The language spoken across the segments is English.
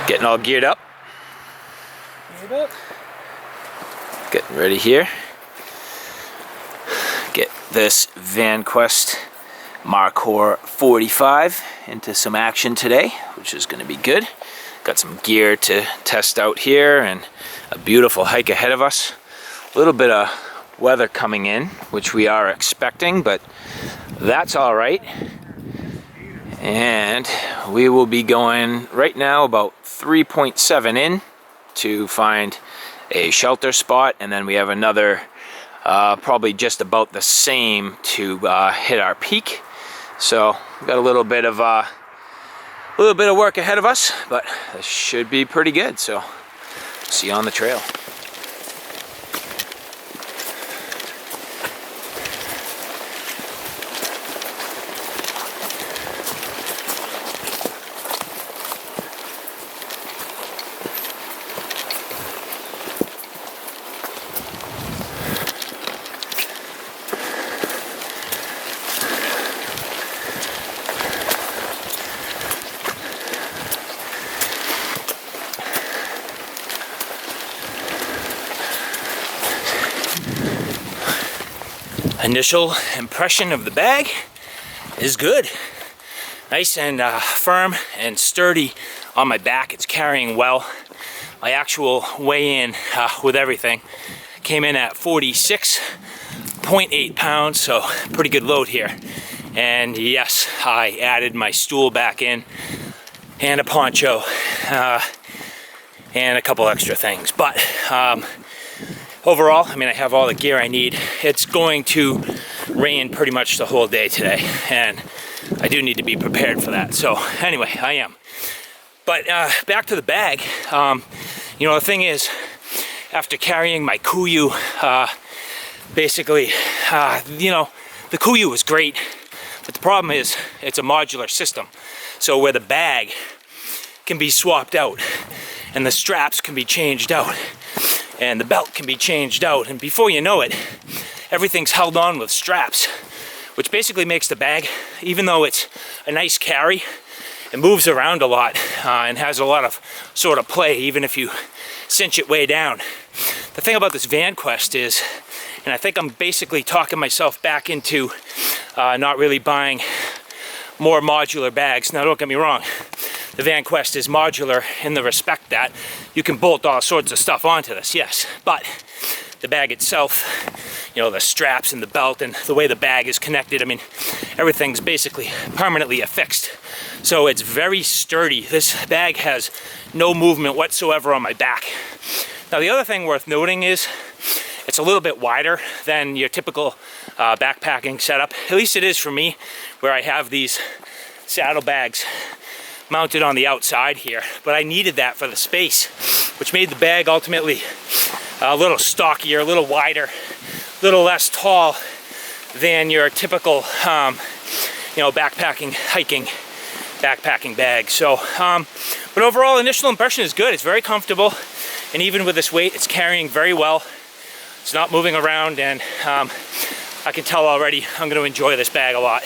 Getting all geared up. Getting ready here. Get this Vanquest Markhor 45 into some action today, which is going to be good. Got some gear to test out here and a beautiful hike ahead of us. A little bit of weather coming in, which we are expecting, but that's all right. And we will be going right now about 3.7 in to find a shelter spot, and then we have another probably just about the same to hit our peak. So we've got a little bit of work ahead of us, but this should be pretty good. So see you on the trail. Initial impression of the bag is good. Nice and firm and sturdy on my back. It's carrying well. My actual weigh-in with everything came in at 46.8 pounds, so pretty good load here. And yes, I added my stool back in and a poncho and a couple extra things. But overall, I mean, I have all the gear I need. It's going to rain pretty much the whole day today, and I do need to be prepared for that. So anyway, I am. But back to the bag. You know, the thing is, after carrying my Kuyu, basically, you know, the Kuyu was great, but the problem is it's a modular system. So where the bag can be swapped out and the straps can be changed out and the belt can be changed out, and before you know it, everything's held on with straps, which basically makes the bag, even though it's a nice carry, it moves around a lot and has a lot of sort of play, even if you cinch it way down. The thing about this Vanquest is, and I think I'm basically talking myself back into not really buying more modular bags. Now, don't get me wrong, the Vanquest is modular in the respect that you can bolt all sorts of stuff onto this, yes, but the bag itself, you know, the straps and the belt and the way the bag is connected, I mean, everything's basically permanently affixed. So it's very sturdy. This bag has no movement whatsoever on my back. Now, the other thing worth noting is it's a little bit wider than your typical backpacking setup. At least it is for me, where I have these saddlebags mounted on the outside here, but I needed that for the space, which made the bag ultimately a little stockier, a little wider, a little less tall than your typical, you know, backpacking, hiking, backpacking bag. So, but overall, initial impression is good. It's very comfortable, and even with this weight, it's carrying very well. It's not moving around, and I can tell already I'm going to enjoy this bag a lot.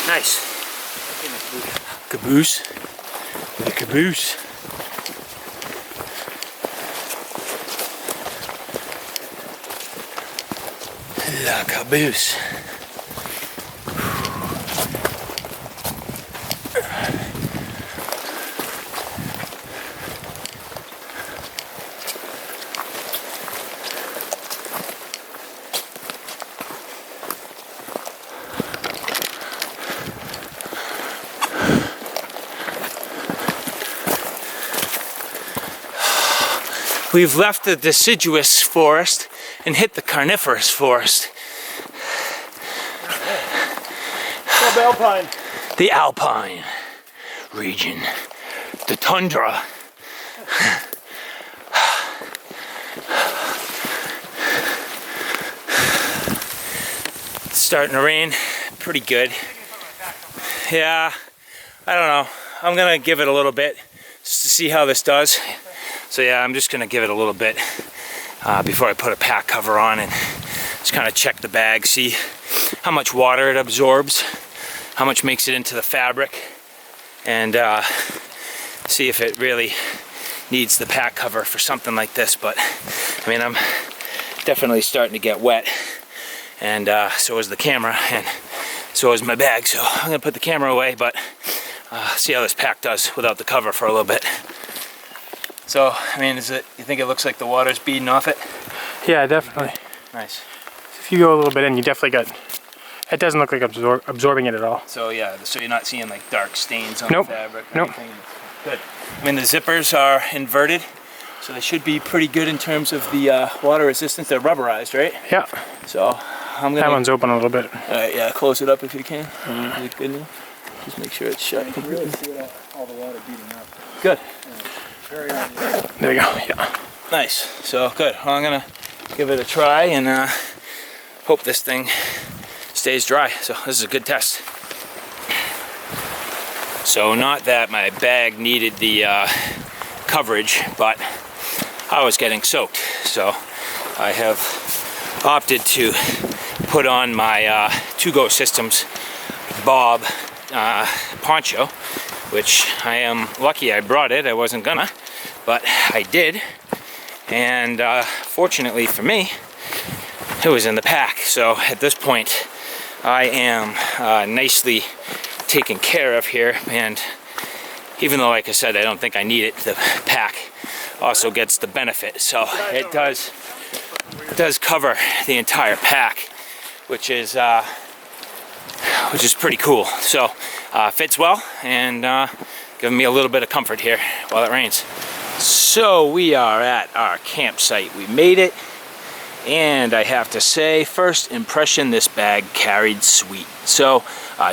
Nice. Caboose. The caboose. La caboose. We've left the deciduous forest and hit the carnivorous forest. Subalpine. The Alpine region. The tundra. It's starting to rain pretty good. Yeah, I don't know. I'm gonna give it a little bit just to see how this does. So yeah, I'm just gonna give it a little bit before I put a pack cover on and just kind of check the bag, see how much water it absorbs, how much makes it into the fabric, and see if it really needs the pack cover for something like this. But I mean, I'm definitely starting to get wet, and so is the camera, and so is my bag. So I'm gonna put the camera away, but see how this pack does without the cover for a little bit. So I mean, you think it looks like the water's beading off it? Yeah, definitely. Nice. If you go a little bit in, you definitely got. It doesn't look like absorbing it at all. So yeah, so you're not seeing like dark stains on Nope. the fabric or Nope. anything. Good. I mean, the zippers are inverted, so they should be pretty good in terms of the water resistance. They're rubberized, right? Yeah. So I'm gonna. That one's open a little bit. All right, yeah, close it up if you can. Is it good enough? Just make sure it's shut. You can really see all the water beating up. Good. Very obvious. There you go. Yeah. Nice. So good. Well, I'm gonna give it a try and hope this thing stays dry. So this is a good test. So not that my bag needed the coverage, but I was getting soaked. So I have opted to put on my To Go Systems Bob poncho, which I am lucky I brought it. I wasn't gonna, but I did. And fortunately for me, it was in the pack. So at this point, I am nicely taken care of here. And even though, like I said, I don't think I need it, the pack also gets the benefit. So it does cover the entire pack, which is pretty cool. So fits well and giving me a little bit of comfort here while it rains. So we are at our campsite. We made it, and I have to say, first impression, this bag carried sweet. So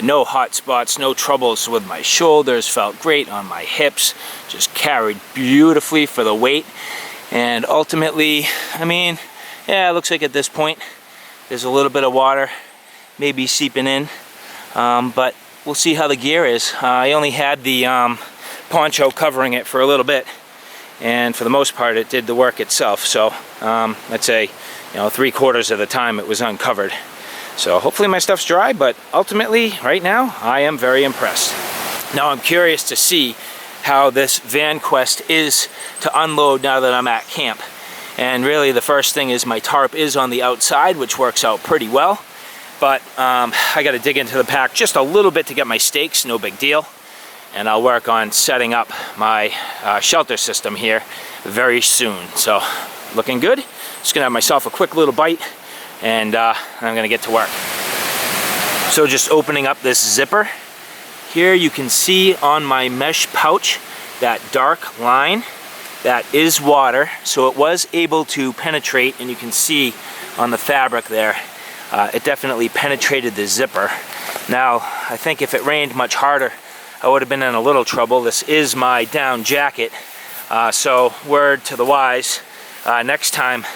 no hot spots, no troubles with my shoulders, felt great on my hips, just carried beautifully for the weight. And ultimately, I mean, yeah, it looks like at this point there's a little bit of water maybe seeping in, but we'll see how the gear is. I only had the poncho covering it for a little bit, and for the most part it did the work itself. So I'd say, 3/4 of the time it was uncovered. So hopefully my stuff's dry, but ultimately right now I am very impressed. Now I'm curious to see how this Vanquest is to unload now that I'm at camp. And really the first thing is my tarp is on the outside, which works out pretty well. But I got to dig into the pack just a little bit to get my stakes, no big deal. And I'll work on setting up my shelter system here very soon. So looking good. Just gonna have myself a quick little bite, and I'm gonna get to work. So just opening up this zipper. Here you can see on my mesh pouch that dark line. That is water, so it was able to penetrate, and you can see on the fabric there, it definitely penetrated the zipper. Now, I think if it rained much harder, I would have been in a little trouble. This is my down jacket, so word to the wise, next time,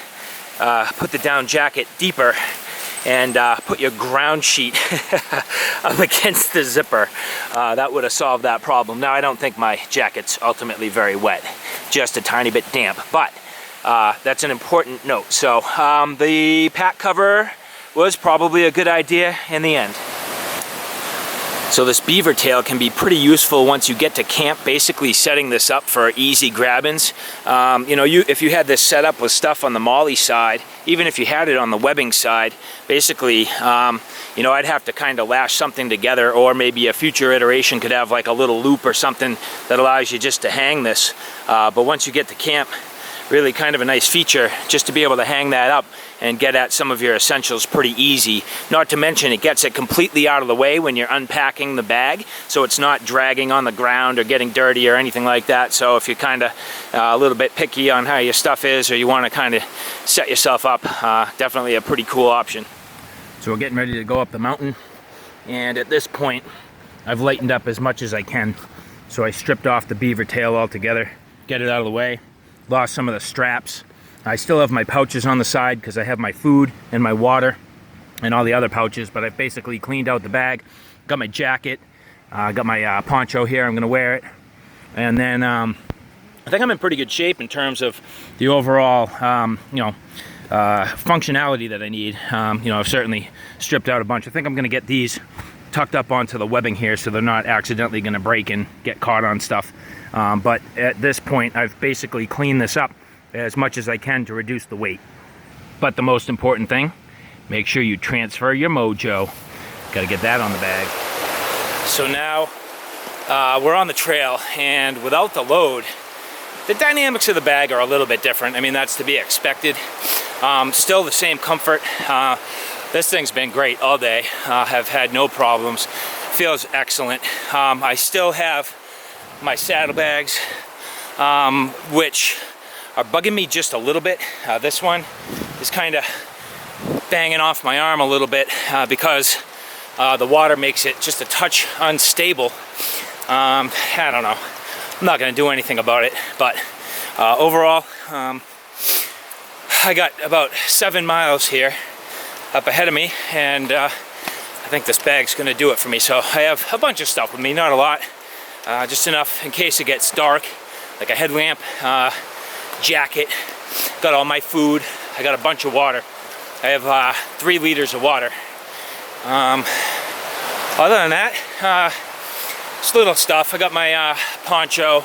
put the down jacket deeper and put your ground sheet up against the zipper. That would have solved that problem. Now, I don't think my jacket's ultimately very wet, just a tiny bit damp, but that's an important note. So the pack cover was probably a good idea in the end. So this beaver tail can be pretty useful once you get to camp, basically setting this up for easy grab-ins. If you had this set up with stuff on the molly side, even if you had it on the webbing side, basically, I'd have to kind of lash something together, or maybe a future iteration could have like a little loop or something that allows you just to hang this. But once you get to camp, really kind of a nice feature just to be able to hang that up and get at some of your essentials pretty easy. Not to mention it gets it completely out of the way when you're unpacking the bag, so it's not dragging on the ground or getting dirty or anything like that. So if you're kind of a little bit picky on how your stuff is, or you want to kind of set yourself up, definitely a pretty cool option. So we're getting ready to go up the mountain. And at this point, I've lightened up as much as I can. So I stripped off the beaver tail altogether, get it out of the way, lost some of the straps. I still have my pouches on the side because I have my food and my water and all the other pouches, but I've basically cleaned out the bag, got my jacket, got my poncho here, I'm gonna wear it. And then I think I'm in pretty good shape in terms of the overall, functionality that I need. I've certainly stripped out a bunch. I think I'm gonna get these tucked up onto the webbing here so they're not accidentally gonna break and get caught on stuff. But at this point, I've basically cleaned this up as much as I can to reduce the weight. But the most important thing, make sure you transfer your mojo. Gotta get that on the bag. So now we're on the trail, and without the load, the dynamics of the bag are a little bit different. I mean, that's to be expected. Still the same comfort. This thing's been great all day. Have had no problems. Feels excellent. I still have my saddlebags, which are bugging me just a little bit. This one is kind of banging off my arm a little bit because the water makes it just a touch unstable. I don't know. I'm not going to do anything about it, but overall, I got about 7 miles here up ahead of me, and I think this bag's going to do it for me. So I have a bunch of stuff with me, not a lot, just enough in case it gets dark, like a headlamp, jacket, got all my food, I got a bunch of water. I have 3 liters of water. Other than that, just little stuff. I got my poncho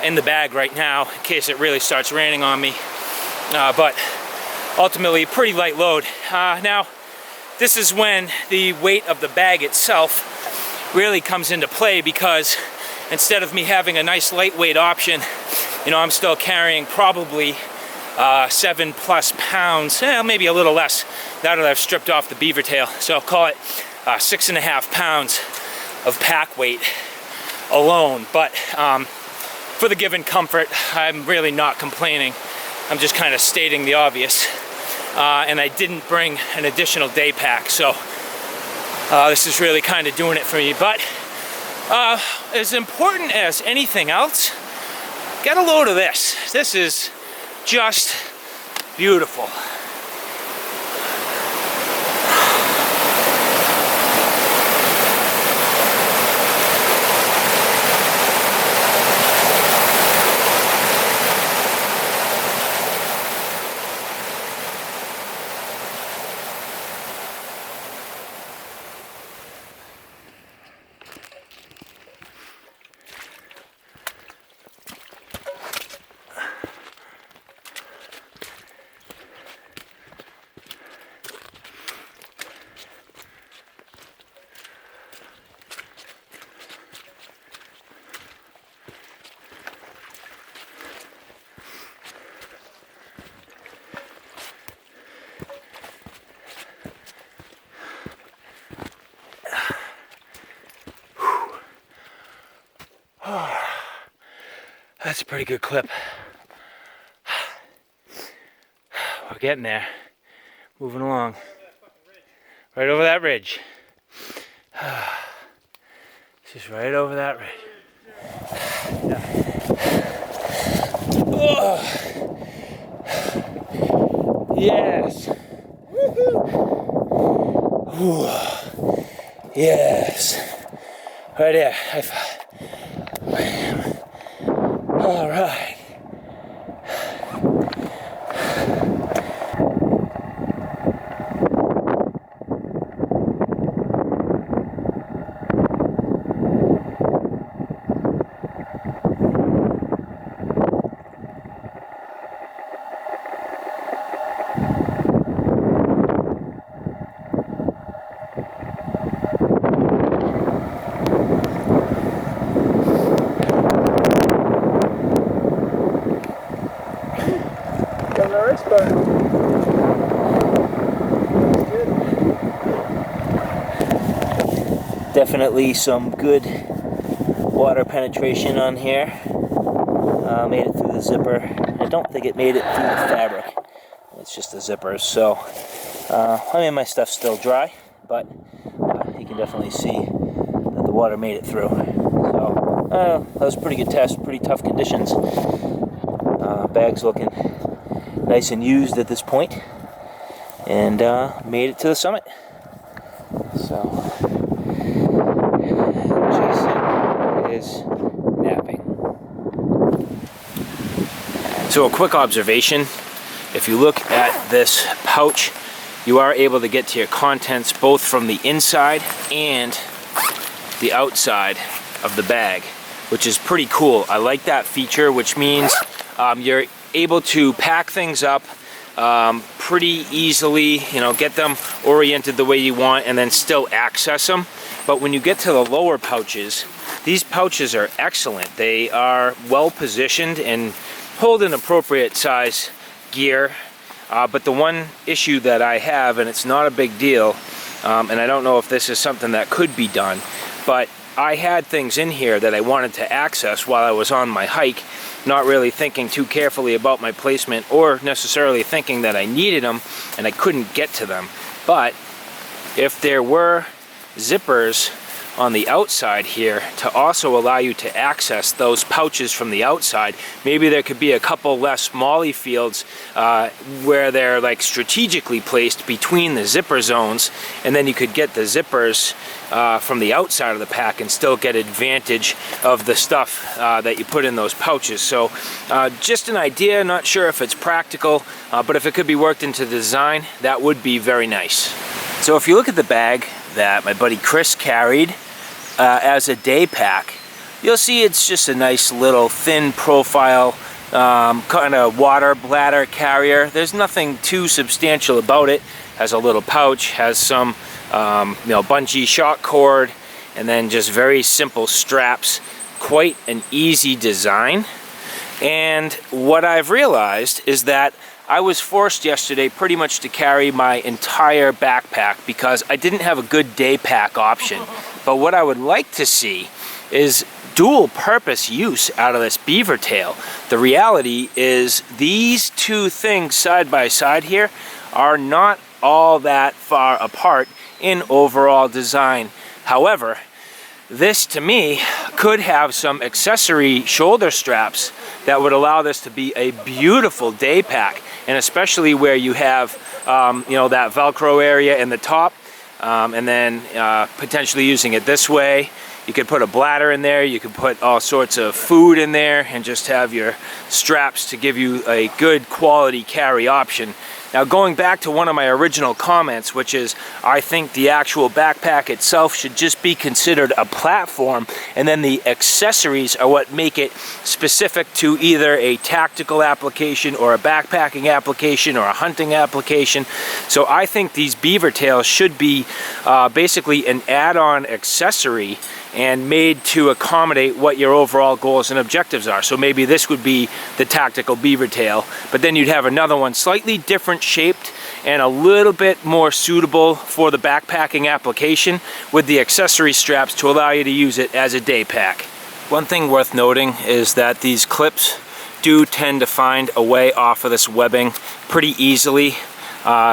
in the bag right now in case it really starts raining on me. But ultimately, pretty light load. Now, this is when the weight of the bag itself really comes into play, because instead of me having a nice lightweight option, I'm still carrying probably 7+ pounds, maybe a little less now that I've stripped off the beaver tail. So I'll call it 6.5 pounds of pack weight alone. But for the given comfort, I'm really not complaining. I'm just kind of stating the obvious. And I didn't bring an additional day pack, so this is really kind of doing it for me. But as important as anything else, get a load of this. This is just beautiful. That's a pretty good clip. We're getting there. Moving along. Right over that ridge. Just right over that ridge. Oh. Yes. Ooh. Yes. Right there. High five. All right. Definitely some good water penetration on here. Made it through the zipper. I don't think it made it through the fabric. It's just the zippers. So, my stuff's still dry, but you can definitely see that the water made it through. So that was a pretty good test, pretty tough conditions. Bag's looking nice and used at this point, and made it to the summit. So Jason is napping. So a quick observation, if you look at this pouch, you are able to get to your contents both from the inside and the outside of the bag, which is pretty cool. I like that feature, which means you're able to pack things up pretty easily, you know, get them oriented the way you want and then still access them. But when you get to the lower pouches, these pouches are excellent. They are well positioned and hold an appropriate size gear. But the one issue that I have, and it's not a big deal, and I don't know if this is something that could be done, but I had things in here that I wanted to access while I was on my hike, not really thinking too carefully about my placement or necessarily thinking that I needed them, and I couldn't get to them. But if there were zippers on the outside here to also allow you to access those pouches from the outside, maybe there could be a couple less molly fields where they're like strategically placed between the zipper zones, and then you could get the zippers from the outside of the pack and still get advantage of the stuff that you put in those pouches. So just an idea, not sure if it's practical, but if it could be worked into the design, that would be very nice. So if you look at the bag that my buddy Chris carried as a day pack, you'll see it's just a nice little thin profile kind of water bladder carrier. There's nothing too substantial about it. Has a little pouch, has some bungee shock cord, and then just very simple straps. Quite an easy design. And what I've realized is that I was forced yesterday pretty much to carry my entire backpack because I didn't have a good day pack option. But what I would like to see is dual purpose use out of this beaver tail. The reality is these two things side by side here are not all that far apart in overall design. However, this to me could have some accessory shoulder straps that would allow this to be a beautiful day pack, and especially where you have that Velcro area in the top, and then potentially using it this way. You could put a bladder in there, you could put all sorts of food in there, and just have your straps to give you a good quality carry option. Now, going back to one of my original comments, which is I think the actual backpack itself should just be considered a platform, and then the accessories are what make it specific to either a tactical application or a backpacking application or a hunting application. So I think these beaver tails should be basically an add-on accessory and made to accommodate what your overall goals and objectives are. So maybe this would be the tactical beaver tail, but then you'd have another one slightly different shaped and a little bit more suitable for the backpacking application with the accessory straps to allow you to use it as a day pack. One thing worth noting is that these clips do tend to find a way off of this webbing pretty easily.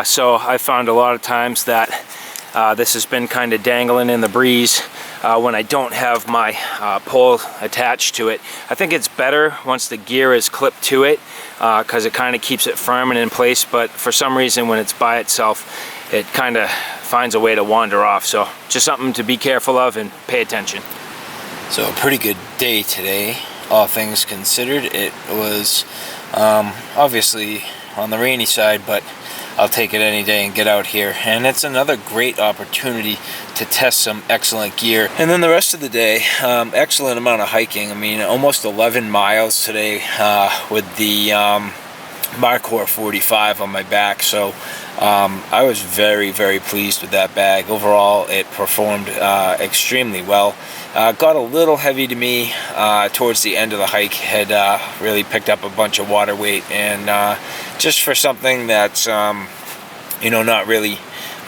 So I found a lot of times that this has been kind of dangling in the breeze when I don't have my pole attached to it. I think it's better once the gear is clipped to it because it kind of keeps it firm and in place, but for some reason when it's by itself it kind of finds a way to wander off. So just something to be careful of and pay attention. So a pretty good day today, all things considered. It was obviously on the rainy side, but I'll take it any day and get out here. And it's another great opportunity to test some excellent gear. And then the rest of the day, excellent amount of hiking. I mean, almost 11 miles today with the Markhor 45 on my back. So I was very, very pleased with that bag. Overall, it performed extremely well. Got a little heavy to me towards the end of the hike. Had really picked up a bunch of water weight, and just for something that's not really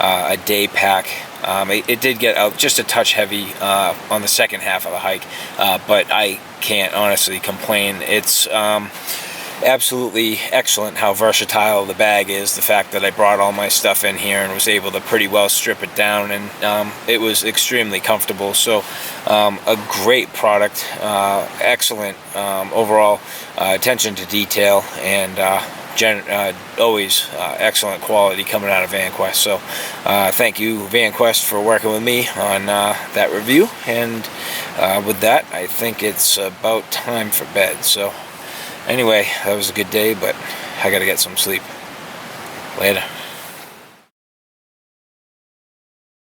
a day pack, it did get out just a touch heavy on the second half of the hike, but I can't honestly complain. It's absolutely excellent how versatile the bag is. The fact that I brought all my stuff in here and was able to pretty well strip it down, and it was extremely comfortable. So a great product, excellent overall attention to detail, and always excellent quality coming out of Vanquest. So thank you, Vanquest, for working with me on that review. And with that, I think it's about time for bed. So anyway, that was a good day, but I gotta get some sleep. Later.